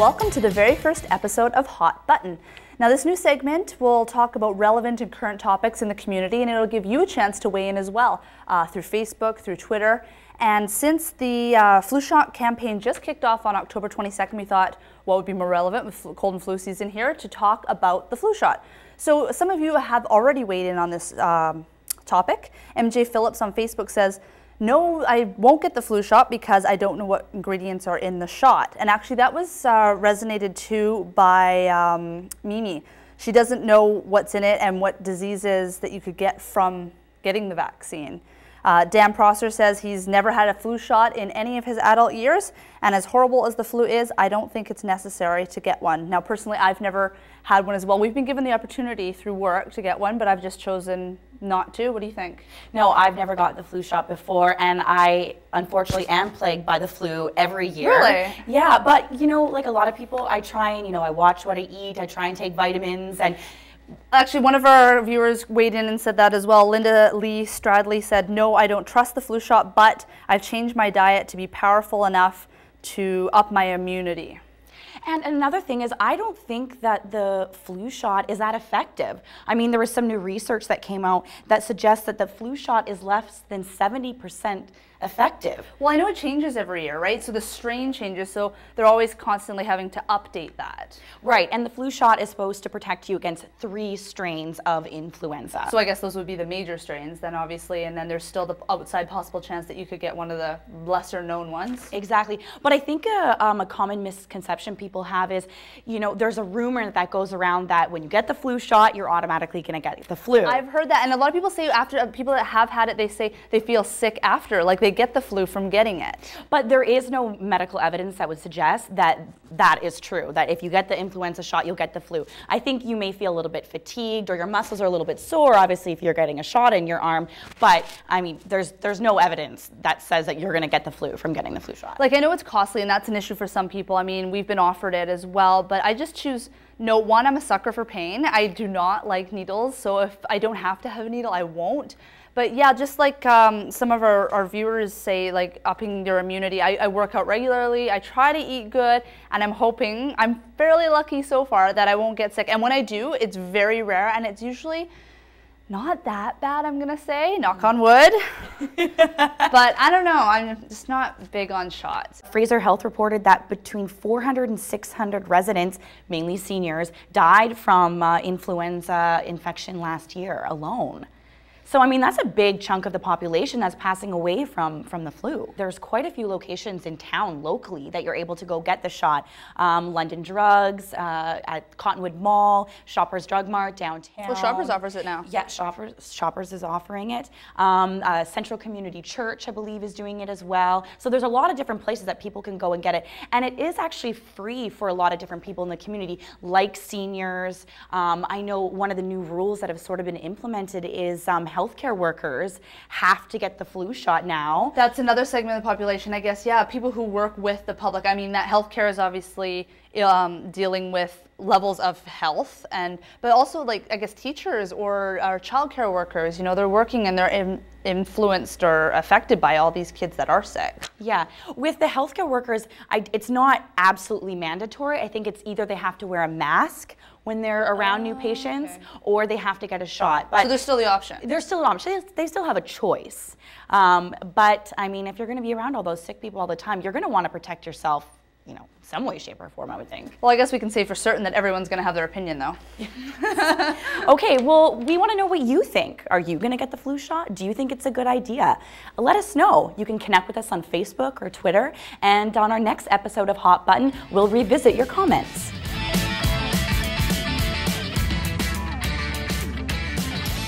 welcome to the very first episode of Hot Button. Now this new segment will talk about relevant and current topics in the community, and it'll give you a chance to weigh in as well through Facebook, through Twitter. And since the flu shot campaign just kicked off on October 22nd, we thought what would be more relevant with cold and flu season here to talk about the flu shot. So some of you have already weighed in on this topic. MJ Phillips on Facebook says, "No, I won't get the flu shot because I don't know what ingredients are in the shot." And actually that was resonated too by Mimi. She doesn't know what's in it and what diseases that you could get from getting the vaccine. Dan Prosser says he's never had a flu shot in any of his adult years, and as horrible as the flu is, I don't think it's necessary to get one. Now personally, I've never had one as well. We've been given the opportunity through work to get one, but I've just chosen not to. What do you think? No, I've never got the flu shot before, and I unfortunately am plagued by the flu every year. Really? Yeah, but you know, like a lot of people, I try and, I watch what I eat, I try and take vitamins, and actually, one of our viewers weighed in and said that as well. Linda Lee Stradley said, "No, I don't trust the flu shot, but I've changed my diet to be powerful enough to up my immunity." And another thing is, I don't think that the flu shot is that effective. I mean, there was some new research that came out that suggests that the flu shot is less than 70% effective. Well, I know it changes every year, right? So the strain changes, so they're always constantly having to update that. Right, and the flu shot is supposed to protect you against 3 strains of influenza. So I guess those would be the major strains then, obviously, and then there's still the outside possible chance that you could get one of the lesser known ones. Exactly, but I think a common misconception people have is, there's a rumor that goes around that when you get the flu shot, you're automatically going to get the flu. I've heard that, and a lot of people say after, people that have had it, they say they feel sick after, like they get the flu from getting it. But there is no medical evidence that would suggest that that is true, that if you get the influenza shot, you'll get the flu. I think you may feel a little bit fatigued or your muscles are a little bit sore, obviously, if you're getting a shot in your arm, but I mean, there's no evidence that says that you're going to get the flu from getting the flu shot. Like, I know it's costly and that's an issue for some people. I mean, we've been offered it as well, but I just choose no. One, I'm a sucker for pain. I do not like needles, so if I don't have to have a needle, I won't. But yeah, just like some of our viewers say, like upping your immunity, I work out regularly, I try to eat good, and I'm fairly lucky so far that I won't get sick. And when I do, it's very rare, and it's usually not that bad, I'm gonna say, knock on wood. But I don't know, I'm just not big on shots. Fraser Health reported that between 400 and 600 residents, mainly seniors, died from influenza infection last year alone. So, I mean, that's a big chunk of the population that's passing away from the flu. There's quite a few locations in town locally that you're able to go get the shot. London Drugs, at Cottonwood Mall, Shoppers Drug Mart downtown. Well, Shoppers offers it now. Yeah, Shoppers is offering it. Central Community Church, I believe, is doing it as well. So there's a lot of different places that people can go and get it. And it is actually free for a lot of different people in the community, like seniors. I know one of the new rules that have sort of been implemented is healthcare workers have to get the flu shot now. That's another segment of the population, I guess. Yeah, people who work with the public. I mean, that healthcare is obviously dealing with levels of health, but also, like, I guess teachers or childcare workers. They're working and they're influenced or affected by all these kids that are sick. Yeah, with the healthcare workers, it's not absolutely mandatory. I think it's either they have to wear a mask when they're around new patients, or they have to get a shot. But so there's still the option. There's still an option. They still have a choice. But I mean, if you're going to be around all those sick people all the time, you're going to want to protect yourself, some way, shape, or form, I would think. Well, I guess we can say for certain that everyone's going to have their opinion, though. Okay, well, we want to know what you think. Are you going to get the flu shot? Do you think it's a good idea? Let us know. You can connect with us on Facebook or Twitter, and on our next episode of Hot Button, we'll revisit your comments.